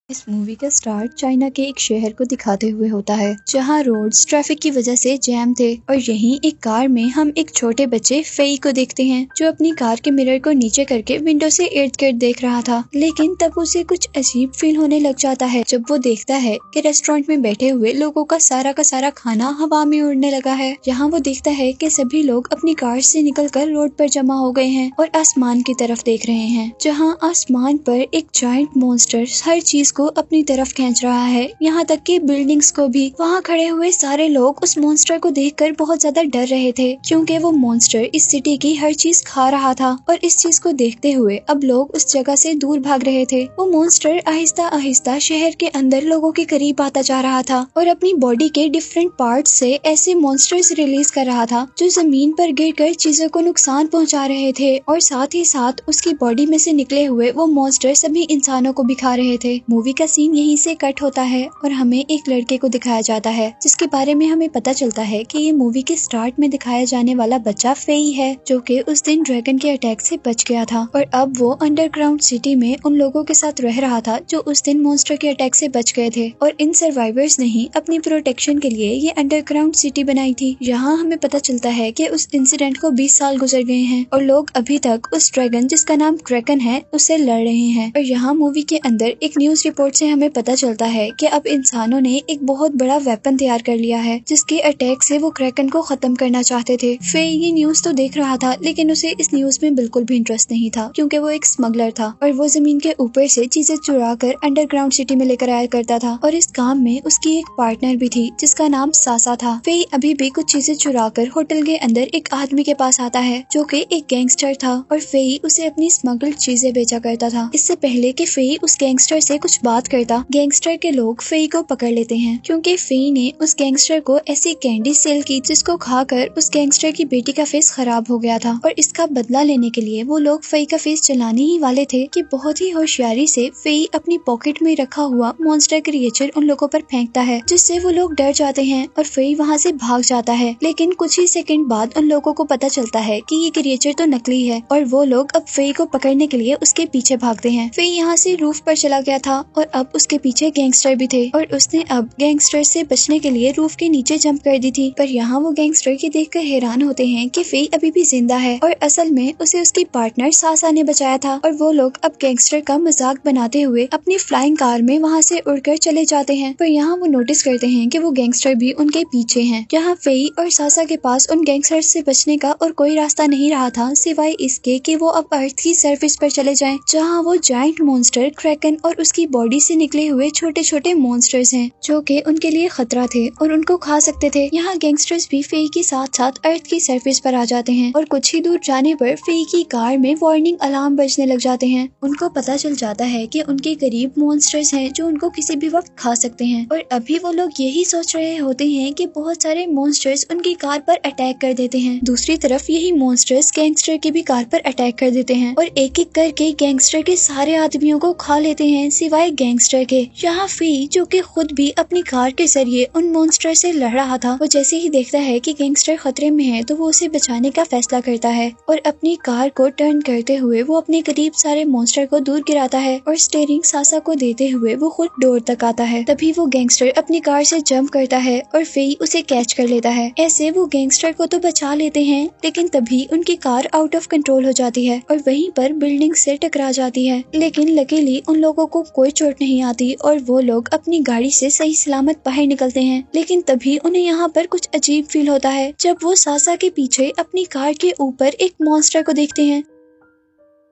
इस मूवी का start China के एक शहर को दिखाते हुए होता है जहां रोड्स ट्रैफिक की वजह से जैम थे और यहीं एक कार में हम एक छोटे बच्चे फेई को देखते हैं जो अपनी कार के मिरर को नीचे करके विंडो से इर्द गिर्द देख रहा था। लेकिन तब उसे कुछ अजीब फील होने लग जाता है जब वो देखता है कि रेस्टोरेंट में बैठे हुए लोगों का सारा खाना हवा में उड़ने लगा है। यहाँ वो देखता है कि सभी लोग अपनी कार से निकलकर रोड पर जमा हो गए हैं और आसमान की तरफ देख रहे हैं जहाँ आसमान पर एक जायंट मॉन्स्टर हर चीज को अपनी तरफ खींच रहा है, यहाँ तक कि बिल्डिंग्स को भी। वहाँ खड़े हुए सारे लोग उस मॉन्स्टर को देखकर बहुत ज्यादा डर रहे थे क्योंकि वो मॉन्स्टर इस सिटी की हर चीज खा रहा था और इस चीज को देखते हुए अब लोग उस जगह से दूर भाग रहे थे। वो मॉन्स्टर आहिस्ता आहिस्ता शहर के अंदर लोगों के करीब आता जा रहा था और अपनी बॉडी के डिफरेंट पार्ट्स से ऐसे मॉन्स्टर्स रिलीज कर रहा था जो जमीन पर गिरकर चीजों को नुकसान पहुंचा रहे थे और साथ ही साथ उसकी बॉडी में से निकले हुए वो मॉन्स्टर सभी इंसानों को भी खा रहे थे। मूवी का सीन यहीं से कट होता है और हमें एक लड़के को दिखाया जाता है जिसके बारे में हमें पता चलता है कि ये मूवी के स्टार्ट में दिखाया जाने वाला बच्चा फेई है जो कि उस दिन ड्रैगन के अटैक से बच गया था और अब वो अंडरग्राउंड सिटी में उन लोगों के साथ रह रहा था जो उस दिन मॉन्स्टर के अटैक से बच गए थे और इन सर्वाइवर्स ने ही अपनी प्रोटेक्शन के लिए ये अंडरग्राउंड सिटी बनाई थी। यहाँ हमें पता चलता है कि उस इंसिडेंट को 20 साल गुजर गए हैं और लोग अभी तक उस ड्रैगन जिसका नाम क्रैकन है उससे लड़ रहे हैं। और यहाँ मूवी के अंदर एक न्यूज रिपोर्ट से हमें पता चलता है कि अब इंसानों ने एक बहुत बड़ा वेपन तैयार कर लिया है जिसके अटैक से वो क्रैकन को खत्म करना चाहते थे। फे ये न्यूज तो देख रहा था लेकिन उसे इस न्यूज में बिल्कुल भी इंटरेस्ट नहीं था क्योंकि वो एक स्मगलर था और वो जमीन के ऊपर से चीजें चुरा कर अंडरग्राउंड सिटी में लेकर आया करता था और इस काम में उसकी एक पार्टनर भी थी जिसका नाम सासा था। फे अभी भी कुछ चीजें चुरा कर होटल के अंदर एक आदमी के पास आता है जो कि एक गैंगस्टर था और फे उसे अपनी स्मगल्ड चीजें बेचा करता था। इससे पहले कि फे उस गैंगस्टर से कुछ बात करता गैंगस्टर के लोग फे को पकड़ लेते हैं क्योंकि फे ने उस गैंगस्टर को ऐसी कैंडी सेल की जिसको खाकर उस गैंगस्टर की बेटी का फेस खराब हो गया था और इसका बदला लेने के लिए वो लोग फे का फेस चलाने ही वाले थे कि बहुत ही होशियारी से फे अपनी पॉकेट में रखा हुआ मॉन्स्टर क्रिएचर उन लोगों पर फेंकता है जिससे वो लोग डर जाते हैं और फे वहाँ से भाग जाता है। लेकिन कुछ ही सेकंड बाद उन लोगों को पता चलता है कि ये क्रिएचर तो नकली है और वो लोग अब फे को पकड़ने के लिए उसके पीछे भागते हैं। फे यहाँ से रूफ पर चला गया था और अब उसके पीछे गैंगस्टर भी थे और उसने अब गैंगस्टर से बचने के लिए रूफ के नीचे जंप कर दी थी। पर यहाँ वो गैंगस्टर की देखकर हैरान होते हैं कि फे अभी भी जिंदा है और असल में उसे उसकी पार्टनर सासा ने बचाया था और वो लोग अब गैंगस्टर का मजाक बनाते हुए अपनी फ्लाइंग कार में वहाँ से उड़कर चले जाते हैं। पर यहाँ वो नोटिस करते हैं कि वो गैंगस्टर भी उनके पीछे हैं। यहाँ फे और सासा के पास उन गैंगस्टर से बचने का और कोई रास्ता नहीं रहा था सिवाय इसके कि वो अब अर्थ की सरफेस पर चले जाएं जहाँ वो जायंट मॉन्स्टर क्रैकन और उसकी बॉडी से निकले हुए छोटे छोटे मॉन्स्टर्स हैं जो कि उनके लिए खतरा थे और उनको खा सकते थे। यहाँ गैंगस्टर्स भी फे के साथ साथ अर्थ की सरफेस पर आ जाते हैं और कुछ ही दूर जाने पर फे की कार में वार्निंग अलार्म बजने लग जाते हैं। उनको पता चल जाता है कि उनके करीब मॉन्स्टर्स हैं जो उनको किसी भी वक्त खा सकते हैं और अभी वो लोग यही सोच रहे होते हैं कि बहुत सारे मॉन्स्टर्स उनकी कार पर अटैक कर देते हैं। दूसरी तरफ यही मॉन्स्टर्स गैंगस्टर की भी कार पर अटैक कर देते हैं और एक एक करके गैंगस्टर के सारे आदमियों को खा लेते हैं सिवाय गैंगस्टर के। यहाँ फे जो कि खुद भी अपनी कार के जरिए उन मॉन्स्टर से लड़ रहा था वो जैसे ही देखता है कि गैंगस्टर खतरे में है तो वो उसे बचाने का फैसला करता है और अपनी कार को टर्न करते हुए वो अपने करीब सारे मॉन्स्टर को दूर गिराता है और स्टीयरिंग सासा को देते हुए वो खुद डोर तक आता है। तभी वो गैंगस्टर अपनी कार से जंप करता है और फे उसे कैच कर लेता है। ऐसे वो गैंगस्टर को तो बचा लेते हैं लेकिन तभी उनकी कार आउट ऑफ कंट्रोल हो जाती है और वहीं पर बिल्डिंग से टकरा जाती है। लेकिन लकीली उन लोगों को कोई चोट नहीं आती और वो लोग अपनी गाड़ी से सही सलामत बाहर निकलते हैं। लेकिन तभी उन्हें यहाँ पर कुछ अजीब फील होता है जब वो सासा के पीछे अपनी कार के ऊपर एक मॉन्स्टर को देखते हैं।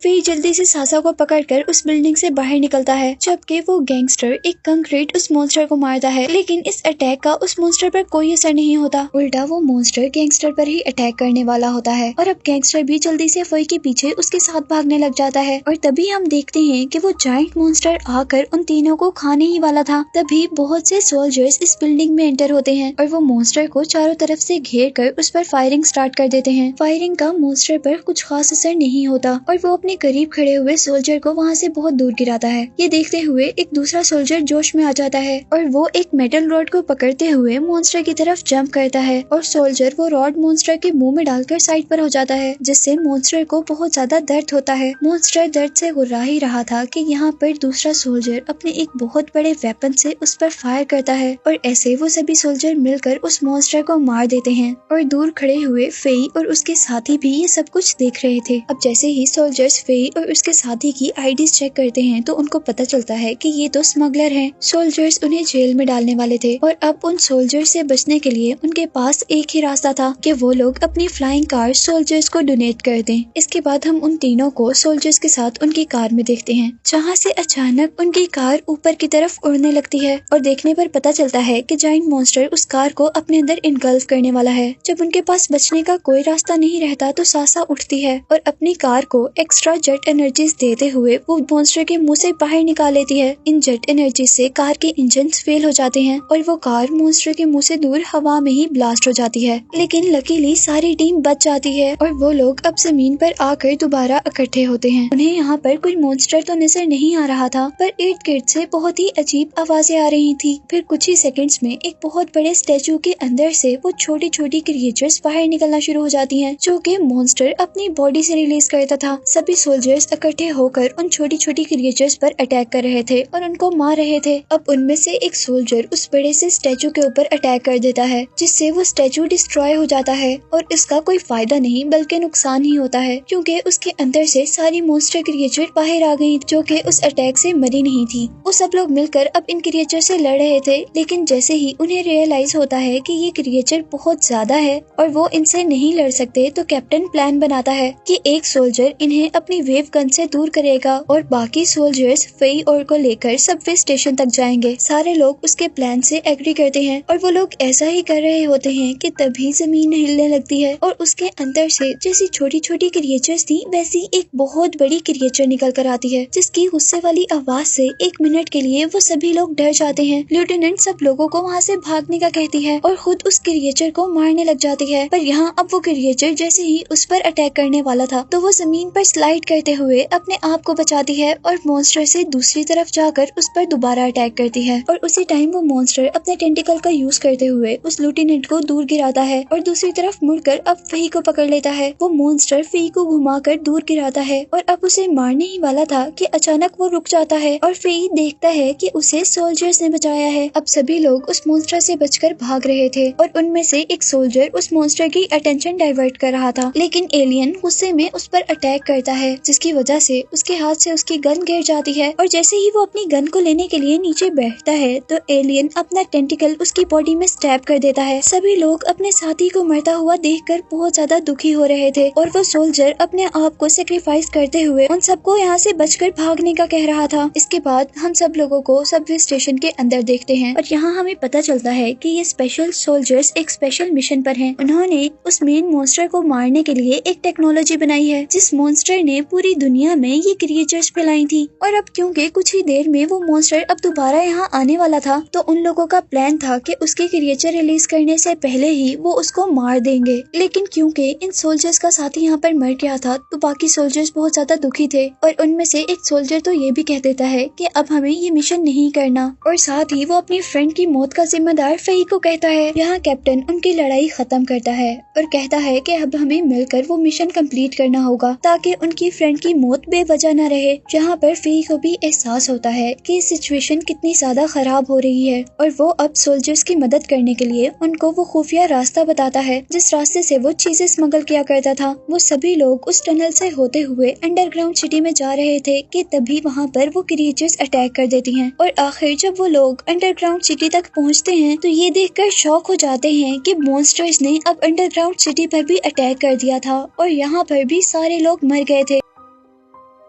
फे जल्दी से सासा को पकड़कर उस बिल्डिंग से बाहर निकलता है जबकि वो गैंगस्टर एक कंक्रीट उस मॉन्स्टर को मारता है लेकिन इस अटैक का उस मॉन्स्टर पर कोई असर नहीं होता। उल्टा वो मॉन्स्टर गैंगस्टर पर ही अटैक करने वाला होता है और अब गैंगस्टर भी जल्दी से फे के पीछे उसके साथ भागने लग जाता है और तभी हम देखते हैं कि वो जायंट मॉन्स्टर आकर उन तीनों को खाने ही वाला था। तभी बहुत से सोल्जर्स इस बिल्डिंग में एंटर होते हैं और वो मॉन्स्टर को चारों तरफ से घेर कर उस पर फायरिंग स्टार्ट कर देते हैं। फायरिंग का मॉन्स्टर पर कुछ खास असर नहीं होता और वो अपने अपने करीब खड़े हुए सोल्जर को वहाँ से बहुत दूर गिराता है। ये देखते हुए एक दूसरा सोल्जर जोश में आ जाता है और वो एक मेटल रॉड को पकड़ते हुए मॉन्स्टर की तरफ जंप करता है और सोल्जर वो रॉड मॉन्स्टर के मुंह में डालकर साइड पर हो जाता है, जिससे मॉन्स्टर को बहुत ज्यादा दर्द होता है। मॉन्स्टर दर्द से गुर्रा ही रहा था कि यहाँ पर दूसरा सोल्जर अपने एक बहुत बड़े वेपन से उस पर फायर करता है और ऐसे वो सभी सोल्जर मिलकर उस मॉन्स्टर को मार देते हैं और दूर खड़े हुए फेई और उसके साथी भी ये सब कुछ देख रहे थे। अब जैसे ही सोल्जर्स फेई और उसके साथी की आईडीज चेक करते हैं तो उनको पता चलता है कि ये तो स्मगलर हैं। सोल्जर्स उन्हें जेल में डालने वाले थे और अब उन सोल्जर्स से बचने के लिए उनके पास एक ही रास्ता था कि वो लोग अपनी फ्लाइंग कार सोल्जर्स को डोनेट कर दें। इसके बाद हम उन तीनों को सोल्जर्स के साथ उनकी कार में देखते हैं, जहाँ से अचानक उनकी कार ऊपर की तरफ उड़ने लगती है और देखने पर पता चलता है कि जायंट मॉन्स्टर उस कार को अपने अंदर इनगल्फ करने वाला है। जब उनके पास बचने का कोई रास्ता नहीं रहता तो सासा उठती है और अपनी कार को एक्स्ट्रा जेट एनर्जीज देते हुए वो मॉन्स्टर के मुंह से बाहर निकाल लेती है। इन जेट एनर्जी से कार के इंजन फेल हो जाते हैं और वो कार मॉन्स्टर के मुंह से दूर हवा में ही ब्लास्ट हो जाती है, लेकिन लकीली सारी टीम बच जाती है और वो लोग अब जमीन पर आकर दोबारा इकट्ठे होते हैं। उन्हें यहाँ पर कोई मॉन्स्टर तो नजर नहीं आ रहा था, पर इर्द गिर्द से बहुत ही अजीब आवाजें आ रही थी। फिर कुछ ही सेकंड्स में एक बहुत बड़े स्टैचू के अंदर से वो छोटी छोटी क्रिएचर्स बाहर निकलना शुरू हो जाती हैं, जो कि मॉन्स्टर अपनी बॉडी से रिलीज करता था। सभी सोल्जर्स इकट्ठे होकर उन छोटी छोटी क्रिएचर्स पर अटैक कर रहे थे और उनको मार रहे थे। अब उनमें से एक सोल्जर उस बड़े से स्टैचू के ऊपर अटैक कर देता है, जिससे वो स्टैचू डिस्ट्रॉय हो जाता है और इसका कोई फायदा नहीं बल्कि नुकसान ही होता है, क्योंकि उसके अंदर से सारी मॉन्स्टर क्रिएचर बाहर आ गई जो कि उस अटैक से मरी नहीं थी। वो सब लोग मिलकर अब इन क्रिएचर से लड़ रहे थे, लेकिन जैसे ही उन्हें रियलाइज होता है कि ये क्रिएचर बहुत ज्यादा है और वो इनसे नहीं लड़ सकते, तो कैप्टन प्लान बनाता है कि एक सोल्जर इन्हें अपनी वेव गन से दूर करेगा और बाकी सोल्जर्स फेई और को लेकर सबवे स्टेशन तक जाएंगे। सारे लोग उसके प्लान से एग्री करते हैं और वो लोग ऐसा ही कर रहे होते हैं कि तभी जमीन हिलने लगती है और उसके अंदर से जैसी छोटी छोटी क्रिएचर्स थी वैसी एक बहुत बड़ी क्रिएचर निकल कर आती है, जिसकी गुस्से वाली आवाज से एक मिनट के लिए वो सभी लोग डर जाते हैं। लेफ्टिनेंट सब लोगों को वहाँ से भागने का कहती है और खुद उस क्रिएचर को मारने लग जाती है, पर यहाँ अब वो क्रिएचर जैसे ही उस पर अटैक करने वाला था तो वो जमीन पर स्लाइड करते हुए अपने आप को बचाती है और मॉन्स्टर से दूसरी तरफ जाकर उस पर दोबारा अटैक करती है। और उसी टाइम वो मॉन्स्टर अपने टेंटिकल का यूज करते हुए उस लेफ्टिनेंट को दूर गिराता है और दूसरी तरफ मुड़कर अब फी को पकड़ लेता है। वो मॉन्स्टर फी को घुमाकर दूर गिराता है और अब उसे मारने ही वाला था कि अचानक वो रुक जाता है और फी देखता है कि उसे सोल्जर्स ने बचाया है। अब सभी लोग उस मॉन्स्टर से बचकर भाग रहे थे और उनमें से एक सोल्जर उस मॉन्स्टर की अटेंशन डाइवर्ट कर रहा था, लेकिन एलियन गुस्से में उस पर अटैक करता है, जिसकी वजह से उसके हाथ से उसकी गन गिर जाती है और जैसे ही वो अपनी गन को लेने के लिए नीचे बैठता है तो एलियन अपना टेंटिकल उसकी बॉडी में स्टैब कर देता है। सभी लोग अपने साथी को मरता हुआ देखकर बहुत ज्यादा दुखी हो रहे थे और वो सोल्जर अपने आप को सेक्रीफाइस करते हुए उन सबको यहाँ से बचकर भागने का कह रहा था। इसके बाद हम सब लोगों को सबवे स्टेशन के अंदर देखते हैं और यहाँ हमें पता चलता है कि ये स्पेशल सोल्जर्स एक स्पेशल मिशन पर हैं। उन्होंने उस मेन मॉन्स्टर को मारने के लिए एक टेक्नोलॉजी बनाई है, जिस मॉन्स्टर ने पूरी दुनिया में ये क्रिएचर्स फैलाई थी। और अब क्योंकि कुछ ही देर में वो मॉन्स्टर अब दोबारा यहाँ आने वाला था, तो उन लोगों का प्लान था कि उसके क्रिएचर रिलीज करने से पहले ही वो उसको मार देंगे। लेकिन क्योंकि इन सोल्जर्स का साथी यहाँ पर मर गया था तो बाकी सोल्जर्स बहुत ज्यादा दुखी थे और उनमें से एक सोल्जर तो ये भी कह देता है कि अब हमें ये मिशन नहीं करना और साथ ही वो अपनी फ्रेंड की मौत का जिम्मेदार फई को कहता है। यहाँ कैप्टन उनकी लड़ाई खत्म करता है और कहता है कि अब हमें मिलकर वो मिशन कंप्लीट करना होगा ताकि उनकी फ्रेंड की मौत बेवजह न रहे। जहाँ पर फई को भी एहसास होता है कि सिचुएशन कितनी ज्यादा खराब हो रही है और वो अब सोल्जर्स की मदद करने के लिए उनको वो खुफिया रास्ता बताता है जिस रास्ते से वो चीजें स्मगल किया करता था। वो सभी लोग उस टनल से होते हुए अंडरग्राउंड सिटी में जा रहे थे कि तभी वहाँ पर वो क्रिएचर्स अटैक कर देती हैं और आखिर जब वो लोग अंडरग्राउंड सिटी तक पहुँचते हैं तो ये देखकर शॉक हो जाते हैं कि मॉन्स्टर्स ने अब अंडरग्राउंड सिटी पर भी अटैक कर दिया था और यहाँ पर भी सारे लोग मर गए थे।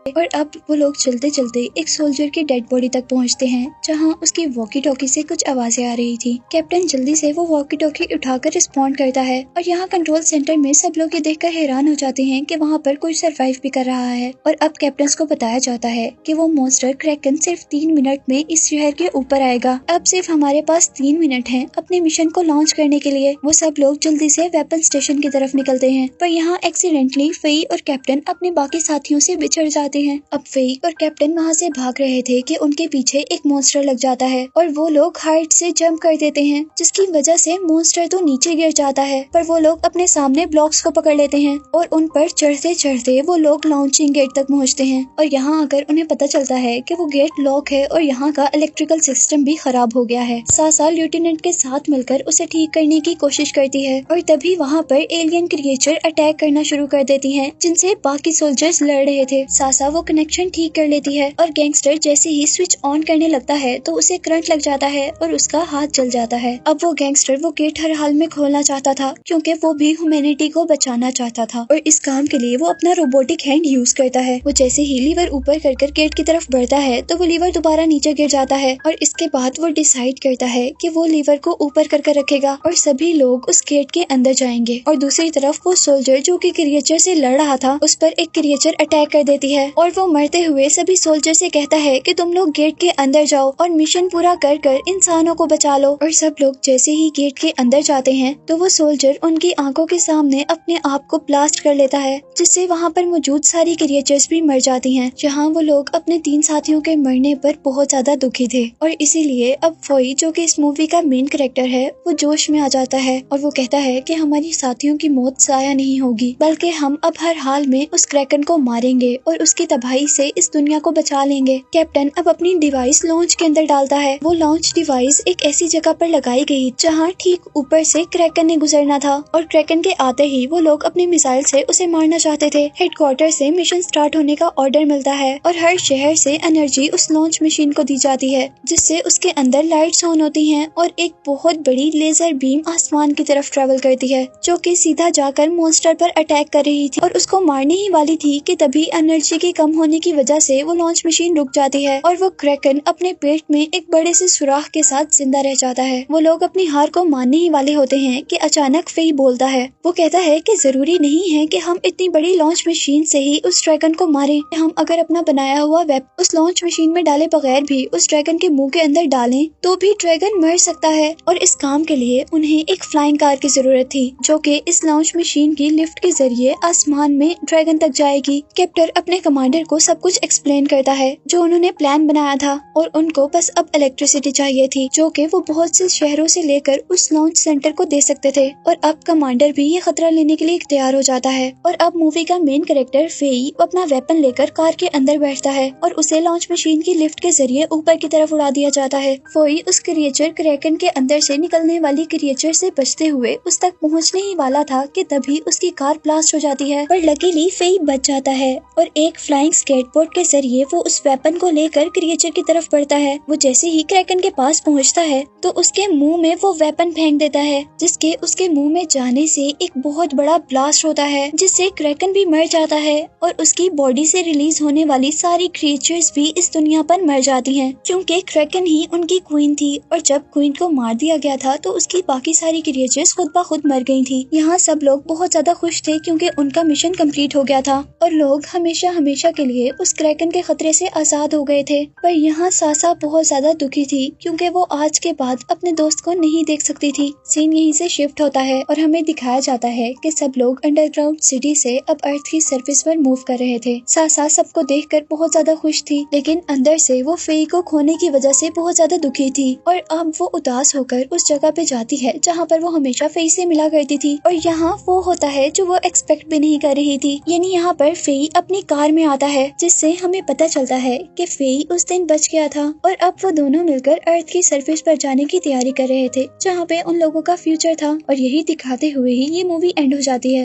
और अब वो लोग चलते चलते एक सोल्जर की डेड बॉडी तक पहुंचते हैं, जहां उसकी वॉकी टॉकी से कुछ आवाजें आ रही थी। कैप्टन जल्दी से वो वॉकी टॉकी उठाकर रिस्पॉन्ड करता है और यहाँ कंट्रोल सेंटर में सब लोग ये देखकर हैरान हो जाते हैं कि वहाँ पर कोई सरवाइव भी कर रहा है। और अब कैप्टन को बताया जाता है कि वो मॉन्स्टर क्रैकन सिर्फ 3 मिनट में इस शहर के ऊपर आएगा। अब सिर्फ हमारे पास 3 मिनट हैं अपने मिशन को लॉन्च करने के लिए। वो सब लोग जल्दी से वेपन स्टेशन की तरफ निकलते हैं, पर यहाँ एक्सीडेंटली फेई और कैप्टन अपने बाकी साथियों से बिछड़ जाते हैं। अब फेई और कैप्टन वहाँ से भाग रहे थे कि उनके पीछे एक मॉन्स्टर लग जाता है और वो लोग हाइट से जंप कर देते हैं, जिसकी वजह से मॉन्स्टर तो नीचे गिर जाता है, पर वो लोग अपने सामने ब्लॉक्स को पकड़ लेते हैं और उन पर चढ़ते चढ़ते वो लोग लॉन्चिंग गेट तक पहुँचते हैं। और यहाँ आकर उन्हें पता चलता है कि वो गेट लॉक है और यहाँ का इलेक्ट्रिकल सिस्टम भी खराब हो गया है। सासा लेफ्टिनेंट के साथ मिलकर उसे ठीक करने की कोशिश करती है और तभी वहाँ पर एलियन क्रिएचर अटैक करना शुरू कर देती हैं, जिनसे बाकी सोल्जर्स लड़ रहे थे। सासा वो कनेक्शन ठीक कर लेती है और गैंगस्टर जैसे ही स्विच ऑन करने लगता है तो उसे करंट लग जाता है और उसका हाथ जल जाता है। अब वो गैंगस्टर वो गेट हर हाल में खोलना चाहता था, क्योंकि वो भी ह्यूमैनिटी को बचाना चाहता था और इस काम के लिए वो अपना रोबोटिक हैंड यूज करता है। वो जैसे ही लीवर ऊपर कर गेट की तरफ बढ़ता है तो वो लीवर दोबारा नीचे गिर जाता है और इसके बाद वो डिसाइड करता है कि वो लीवर को ऊपर कर रखेगा और सभी लोग उस गेट के अंदर जाएंगे। और दूसरी तरफ वो सोल्जर जो कि क्रिएचर से लड़ रहा था, उस पर एक क्रिएचर अटैक कर देती है और वो मरते हुए सभी सोल्जर से कहता है कि तुम लोग गेट के अंदर जाओ और मिशन पूरा कर इंसानों को बचा लो। और सब लोग जैसे ही गेट के अंदर जाते हैं तो वो सोल्जर उनकी आंखों के सामने अपने आप को ब्लास्ट कर लेता है, जिससे वहाँ पर मौजूद सारी क्रिएचर्स भी मर जाती हैं। जहाँ वो लोग अपने 3 साथियों के मरने पर बहुत ज्यादा दुखी थे और इसीलिए अब फोई, जो कि इस मूवी का मेन कैरेक्टर है, वो जोश में आ जाता है और वो कहता है कि हमारी साथियों की मौत जाया नहीं होगी, बल्कि हम अब हर हाल में उस क्रैकन को मारेंगे और उसकी तबाही से इस दुनिया को बचा लेंगे। कैप्टन अब अपनी डिवाइस लॉन्च के अंदर डालता है। वो लॉन्च डिवाइस एक ऐसी जगह पर लगाई गई जहाँ ठीक ऊपर से क्रैकन ने गुजरना था और क्रैकन के आते ही वो लोग अपने मिसाइल से उसे मारना चाहते थे। हेडक्वार्टर से मिशन स्टार्ट होने का ऑर्डर मिलता है और हर शहर से एनर्जी उस लॉन्च मशीन को दी जाती है, जिससे उसके अंदर लाइट्स ऑन होती हैं और एक बहुत बड़ी लेजर बीम आसमान की तरफ ट्रेवल करती है, जो कि सीधा जाकर मॉन्स्टर पर अटैक कर रही थी और उसको मारने ही वाली थी कि तभी एनर्जी के कम होने की वजह से वो लॉन्च मशीन रुक जाती है और वो क्रैकन अपने पेट में एक बड़े से सुराख के साथ जिंदा रह जाता है। वो लोग अपनी हार को मानने ही वाले होते हैं कि अचानक फेई बोलता है। वो कहता है कि जरूरी नहीं है कि हम इतनी बड़ी लॉन्च मशीन से ही उस ड्रैगन को मारें। हम अगर अपना बनाया हुआ वेब उस लॉन्च मशीन में डाले बगैर भी उस ड्रैगन के मुंह के अंदर डालें तो भी ड्रैगन मर सकता है। और इस काम के लिए उन्हें एक फ्लाइंग कार की जरूरत थी, जो कि इस लॉन्च मशीन की लिफ्ट के जरिए आसमान में ड्रैगन तक जाएगी। कैप्टन अपने कमांडर को सब कुछ एक्सप्लेन करता है जो उन्होंने प्लान बनाया था और उनको बस अब इलेक्ट्रिसिटी चाहिए थी, जो कि वो बहुत से शहरों से लेकर उस लॉन्च सेंटर को दे सकते थे। और अब कमांडर भी ये खतरा लेने के लिए तैयार हो जाता है और अब मूवी का मेन कैरेक्टर फेई अपना वेपन लेकर कार के अंदर बैठता है और उसे लॉन्च मशीन की लिफ्ट के जरिए ऊपर की तरफ उड़ा दिया जाता है। फोई उस क्रिएचर क्रैकन के अंदर से निकलने वाली क्रिएचर से बचते हुए उस तक पहुंचने ही वाला था कि तभी उसकी कार ब्लास्ट हो जाती है, पर लकीली फेई बच जाता है और एक फ्लाइंग स्केटबोर्ड के जरिए वो उस वेपन को लेकर क्रिएचर की तरफ बढ़ता है। वो जैसे ही क्रैकन के पास पहुंचता है तो उसके मुंह में वो वेपन फेंक देता है, जिसके उसके मुंह में जाने से एक बहुत बड़ा ब्लास्ट होता है, जिससे क्रैकन भी मर जाता है और उसकी बॉडी से रिलीज होने वाली सारी क्रिएचर्स भी इस दुनिया पर मर जाती हैं, क्योंकि क्रैकन ही उनकी क्वीन थी और जब क्वीन को मार दिया गया था तो उसकी बाकी सारी क्रिएचर्स खुद ब खुद मर गई थी। यहाँ सब लोग बहुत ज्यादा खुश थे क्योंकि उनका मिशन कंप्लीट हो गया था और लोग हमेशा हमेशा के लिए उस क्रैकन के खतरे से आजाद हो गए थे। पर यहाँ सासा बहुत ज्यादा दुखी थी क्योंकि वो आज के बाद अपने दोस्त को नहीं देख सकती थी। सीन यहीं से शिफ्ट होता है और हमें दिखाया जाता है कि सब लोग अंडरग्राउंड सिटी से अब अर्थ की सरफेस पर मूव कर रहे थे। सासा सबको देखकर बहुत ज्यादा खुश थी, लेकिन अंदर से वो फेई को खोने की वजह से बहुत ज्यादा दुखी थी और अब वो उदास होकर उस जगह पे जाती है जहाँ पर वो हमेशा फेई से मिला करती थी। और यहाँ वो होता है जो वो एक्सपेक्ट भी नहीं कर रही थी, यानी यहाँ पर फेई अपनी कार में आता है, जिससे हमें पता चलता है कि फेई उस दिन बच गया था और अब वो दोनों मिलकर अर्थ की सरफेस पर जाने की तैयारी कर रहे थे, जहाँ पे उन लोगों का फ्यूचर था। और यही दिखाते हुए ही ये मूवी एंड हो जाती है।